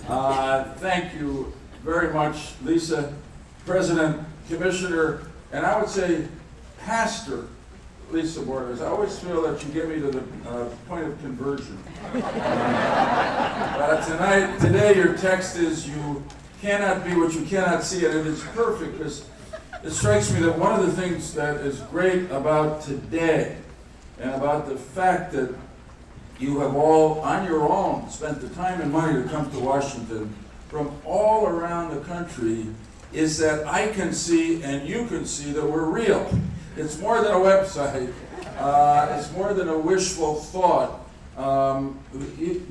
Thank you very much, Lisa, President, Commissioner, and I would say Pastor Lisa Borders. I always feel that you get me to the point of conversion. But today your text is, you cannot be what you cannot see, and it is perfect because it strikes me that one of the things that is great about today and about the fact that you have all, on your own, spent the time and money to come to Washington from all around the country is that I can see and you can see that we're real. It's more than a website. It's more than a wishful thought.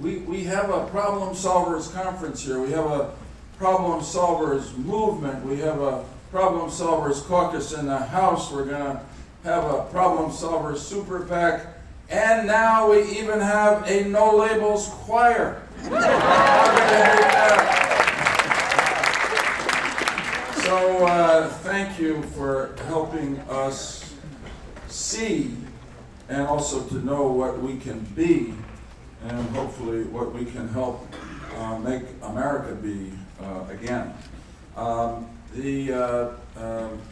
We have a problem solvers conference here. We have a problem solvers movement. We have a problem solvers caucus in the House. We're going to have a problem solvers super PAC. And now we even have a no labels choir. How can I hate that? So thank you for helping us see and also to know what we can be and hopefully what we can help make America be again.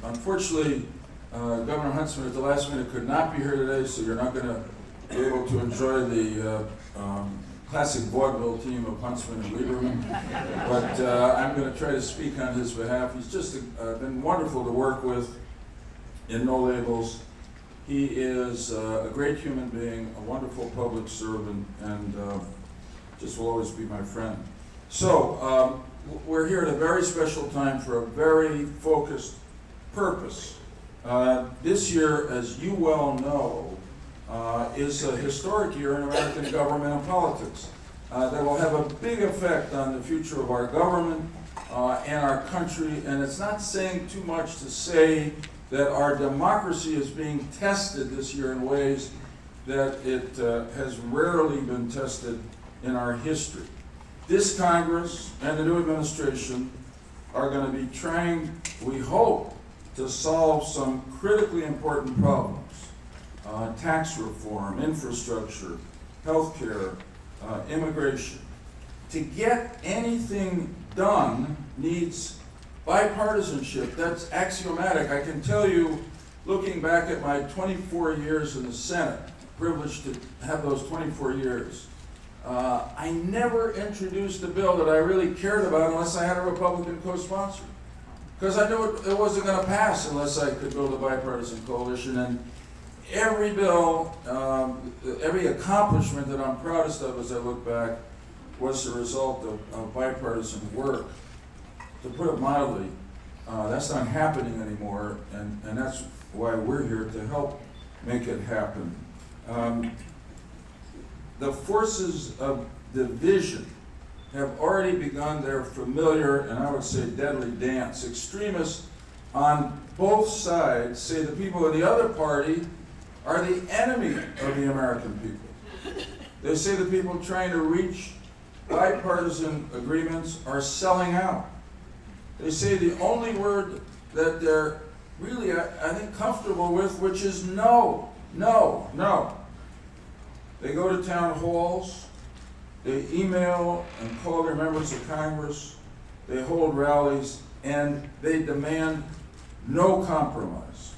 Unfortunately, Governor Huntsman at the last minute could not be here today, so you're not going to be able to enjoy the classic vaudeville team of Huntsman and Lieberman. But I'm going to try to speak on his behalf. He's just been wonderful to work with in No Labels. He is a great human being, a wonderful public servant, and just will always be my friend. So we're here at a very special time for a very focused purpose. This year, as you well know, is a historic year in American government and politics that will have a big effect on the future of our government and our country. And it's not saying too much to say that our democracy is being tested this year in ways that it has rarely been tested in our history. This Congress and the new administration are going to be trying, we hope, to solve some critically important problems. Tax reform, infrastructure, healthcare, immigration. To get anything done needs bipartisanship. That's axiomatic. I can tell you, looking back at my 24 years in the Senate, privileged to have those 24 years, I never introduced a bill that I really cared about unless I had a Republican co-sponsor. Because I knew it wasn't going to pass unless I could build a bipartisan coalition. And every bill, every accomplishment that I'm proudest of as I look back was the result of bipartisan work. To put it mildly, that's not happening anymore, and that's why we're here to help make it happen. The forces of division have already begun their familiar, and I would say deadly dance. Extremists on both sides say the people of the other party are the enemy of the American people. They say the people trying to reach bipartisan agreements are selling out. They say the only word that they're really, I think, comfortable with, which is no, no, no. They go to town halls, they email and call their members of Congress, they hold rallies, and they demand no compromise.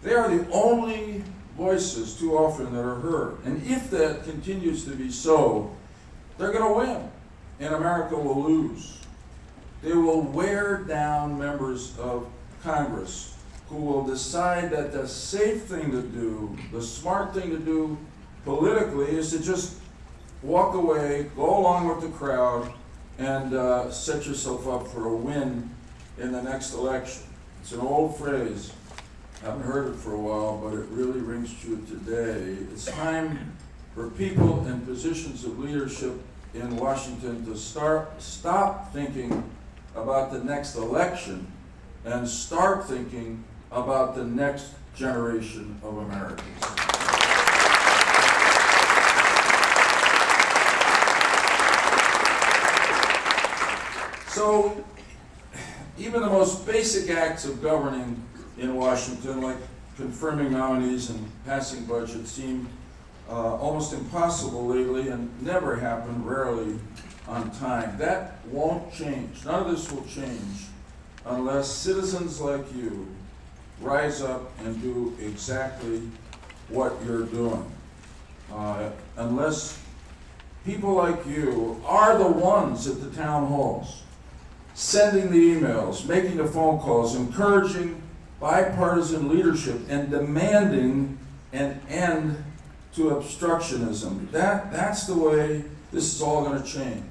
They are the only voices too often that are heard. And if that continues to be so, they're going to win, and America will lose. They will wear down members of Congress who will decide that the safe thing to do, the smart thing to do politically, is to just walk away, go along with the crowd, and set yourself up for a win in the next election. It's an old phrase. I haven't heard it for a while, but it really rings true today. It's time for people in positions of leadership in Washington to stop thinking about the next election and start thinking about the next generation of Americans. So, even the most basic acts of governing in Washington, like confirming nominees and passing budgets, seem almost impossible lately and never happen, rarely, on time. That won't change. None of this will change unless citizens like you rise up and do exactly what you're doing. Unless people like you are the ones at the town halls, sending the emails, making the phone calls, encouraging bipartisan leadership, and demanding an end to obstructionism. That's the way this is all going to change.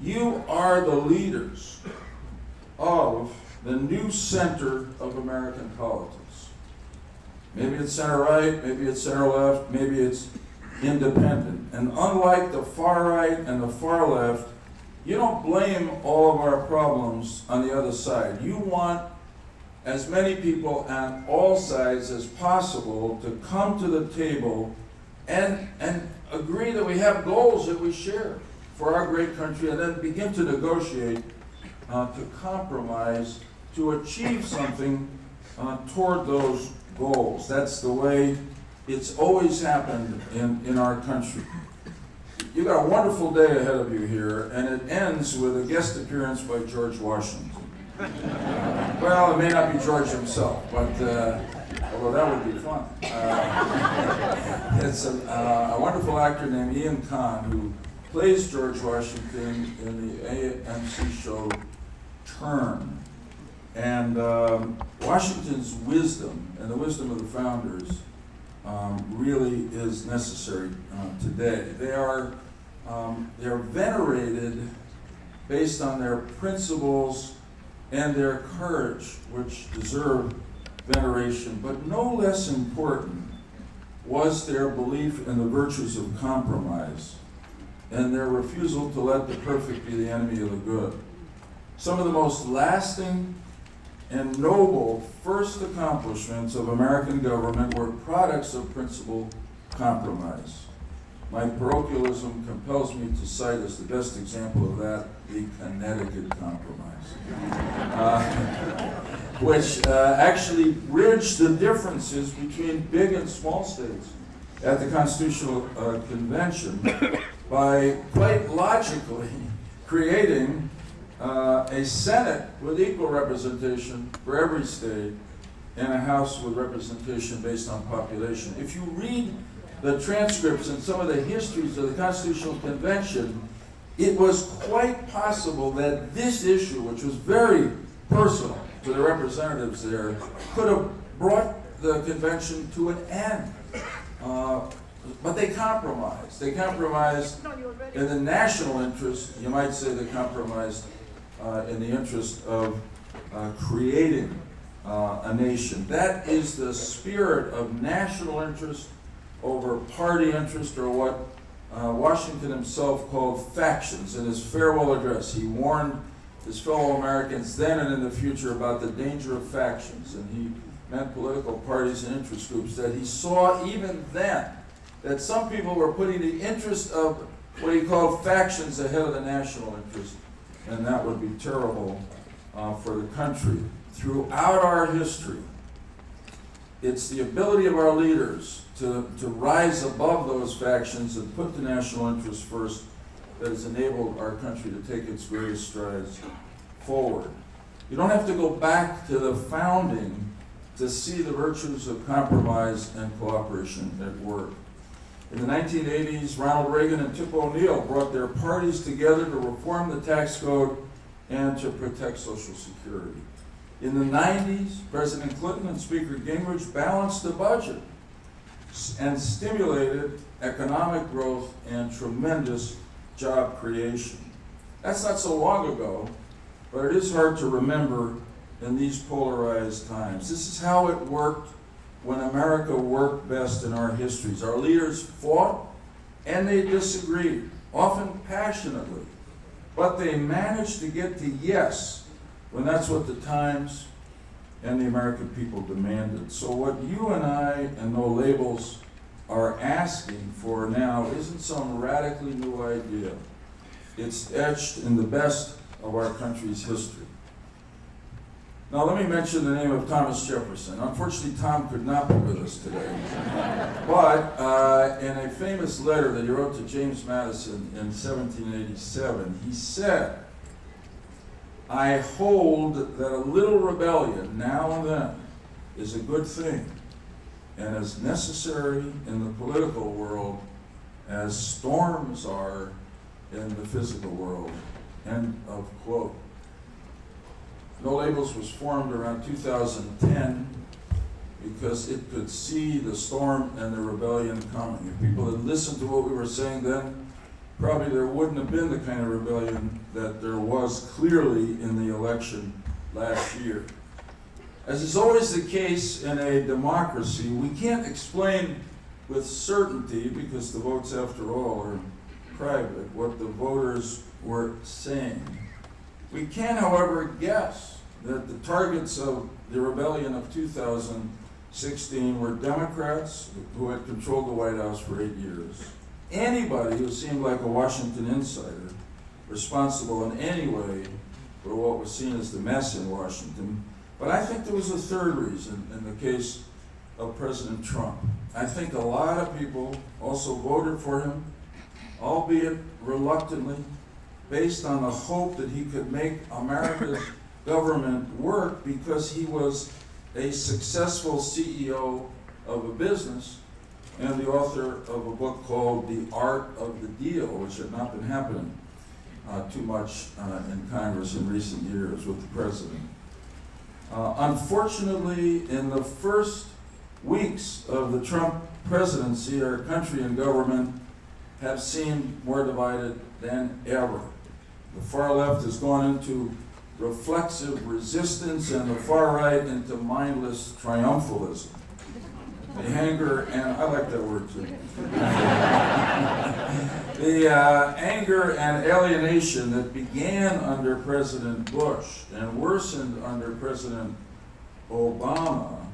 You are the leaders of the new center of American politics. Maybe it's center-right, maybe it's center-left, maybe it's independent. And unlike the far-right and the far-left, you don't blame all of our problems on the other side. You want as many people on all sides as possible to come to the table and agree that we have goals that we share for our great country, and then begin to negotiate, to compromise, to achieve something toward those goals. That's the way it's always happened in our country. You've got a wonderful day ahead of you here, and it ends with a guest appearance by George Washington. Well, it may not be George himself, but although that would be fun. It's a wonderful actor named Ian Kahn who plays George Washington in the AMC show Turn. And Washington's wisdom and the wisdom of the founders really is necessary today. They're venerated based on their principles and their courage, which deserve veneration. But no less important was their belief in the virtues of compromise and their refusal to let the perfect be the enemy of the good. Some of the most lasting and noble first accomplishments of American government were products of principled compromise. My parochialism compels me to cite as the best example of that the Connecticut Compromise, which actually bridged the differences between big and small states at the Constitutional Convention by quite logically creating a Senate with equal representation for every state and a House with representation based on population. If you read the transcripts and some of the histories of the Constitutional Convention, it was quite possible that this issue, which was very personal to the representatives there, could have brought the convention to an end. But they compromised. They compromised in the national interest. You might say they compromised in the interest of creating a nation. That is the spirit of national interest over party interest, or what Washington himself called factions in his farewell address. He warned his fellow Americans then and in the future about the danger of factions, and he meant political parties and interest groups, that he saw even then that some people were putting the interest of what he called factions ahead of the national interest, and that would be terrible for the country. Throughout our history, it's the ability of our leaders to rise above those factions and put the national interest first that has enabled our country to take its greatest strides forward. You don't have to go back to the founding to see the virtues of compromise and cooperation at work. In the 1980s, Ronald Reagan and Tip O'Neill brought their parties together to reform the tax code and to protect Social Security. In the 90s, President Clinton and Speaker Gingrich balanced the budget and stimulated economic growth and tremendous job creation. That's not so long ago, but it is hard to remember in these polarized times. This is how it worked when America worked best in our histories. Our leaders fought and they disagreed, often passionately, but they managed to get to yes when that's what the times and the American people demanded. So what you and I, and no labels, are asking for now isn't some radically new idea. It's etched in the best of our country's history. Now, let me mention the name of Thomas Jefferson. Unfortunately, Tom could not be with us today. But in a famous letter that he wrote to James Madison in 1787, he said, "I hold that a little rebellion now and then is a good thing and as necessary in the political world as storms are in the physical world." End of quote. No Labels was formed around 2010 because it could see the storm and the rebellion coming. If people had listened to what we were saying then, probably there wouldn't have been the kind of rebellion that there was clearly in the election last year. As is always the case in a democracy, we can't explain with certainty, because the votes, after all, are private, what the voters were saying. We can, however, guess that the targets of the rebellion of 2016 were Democrats who had controlled the White House for 8 years, anybody who seemed like a Washington insider, responsible in any way for what was seen as the mess in Washington. But I think there was a third reason in the case of President Trump. I think a lot of people also voted for him, albeit reluctantly, based on the hope that he could make America's government work because he was a successful CEO of a business and the author of a book called The Art of the Deal, which had not been happening too much in Congress in recent years with the president. Unfortunately, in the first weeks of the Trump presidency, our country and government have seemed more divided than ever. The far left has gone into reflexive resistance and the far right into mindless triumphalism. The anger, and I like that word too. The anger and alienation that began under President Bush and worsened under President Obama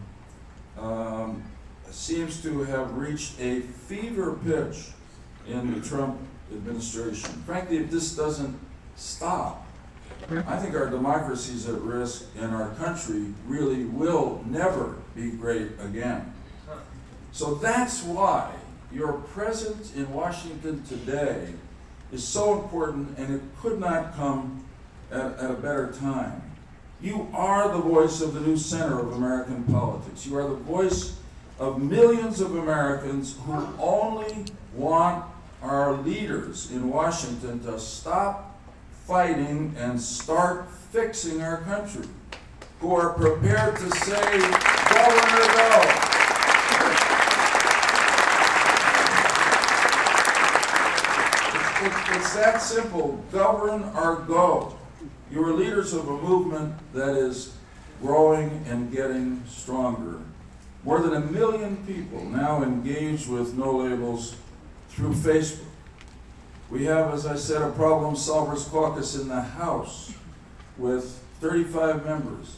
seems to have reached a fever pitch in the Trump administration. Frankly, if this doesn't stop, I think our democracy is at risk and our country really will never be great again. So that's why your presence in Washington today is so important, and it could not come at a better time. You are the voice of the new center of American politics. You are the voice of millions of Americans who only want our leaders in Washington to stop fighting and start fixing our country, who are prepared to say, "Governor, go." It's that simple. Govern or go. You are leaders of a movement that is growing and getting stronger. More than 1 million people now engage with No Labels through Facebook. We have, as I said, a Problem Solvers Caucus in the House with 35 members,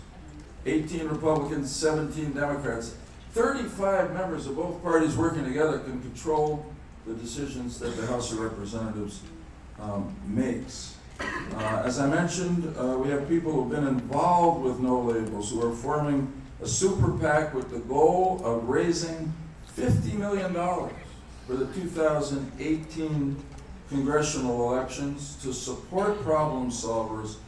18 Republicans, 17 Democrats. 35 members of both parties working together can control the decisions that the House of Representatives makes. As I mentioned, we have people who have been involved with No Labels who are forming a super PAC with the goal of raising $50 million for the 2018 congressional elections to support problem solvers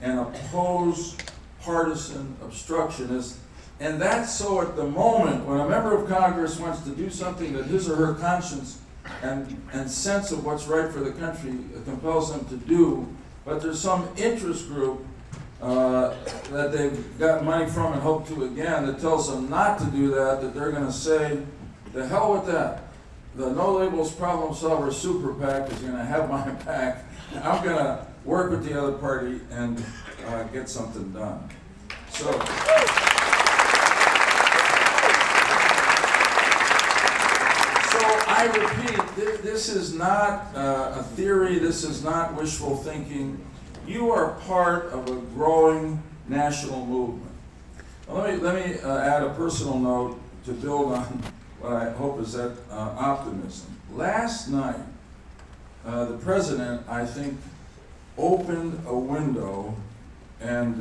and oppose partisan obstructionists. And that's so at the moment when a member of Congress wants to do something that his or her conscience and sense of what's right for the country compels them to do, but there's some interest group that they've got money from and hope to again that tells them not to do that, that they're going to say, the hell with that. The No Labels Problem Solver Super PAC is going to have my back. I'm going to work with the other party and get something done. So I repeat, this is not a theory. This is not wishful thinking. You are part of a growing national movement. Now, let me add a personal note to build on what I hope is that optimism. Last night, the president, I think, opened a window and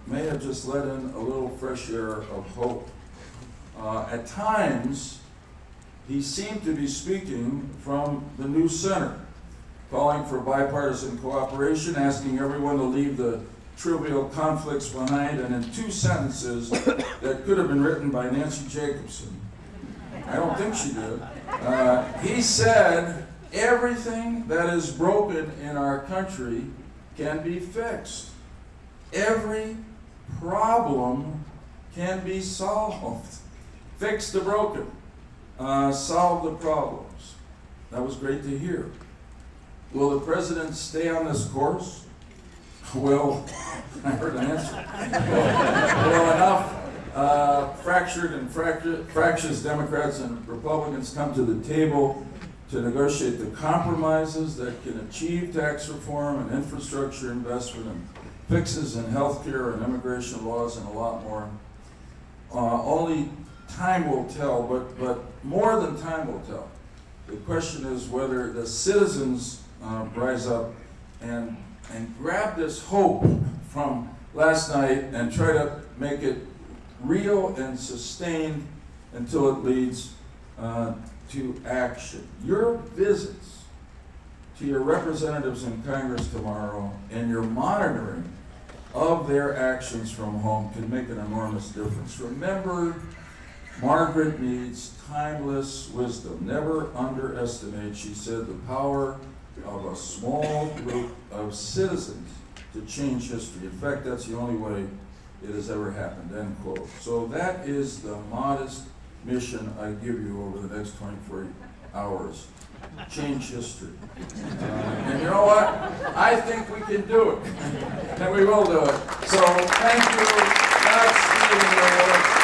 may have just let in a little fresh air of hope. At times, he seemed to be speaking from the new center, calling for bipartisan cooperation, asking everyone to leave the trivial conflicts behind, and in 2 sentences that could have been written by Nancy Jacobson. I don't think she did. He said, everything that is broken in our country can be fixed. Every problem can be solved. Fix the broken. Solve the problems. That was great to hear. Will the president stay on this course? Well, I heard an answer. Well, enough fractured and fractious Democrats and Republicans come to the table to negotiate the compromises that can achieve tax reform and infrastructure investment and fixes in healthcare and immigration laws and a lot more. Only time will tell, but more than time will tell. The question is whether the citizens rise up and grab this hope from last night and try to make it real and sustained until it leads to action. Your visits to your representatives in Congress tomorrow and your monitoring of their actions from home can make an enormous difference. Remember, Margaret Mead's timeless wisdom. Never underestimate, she said, the power of a small group of citizens to change history. In fact, that's the only way it has ever happened, end quote. So that is the modest mission I give you over the next 24 hours. Change history. And you know what? I think we can do it. And we will do it. So thank you. Godspeed in your work.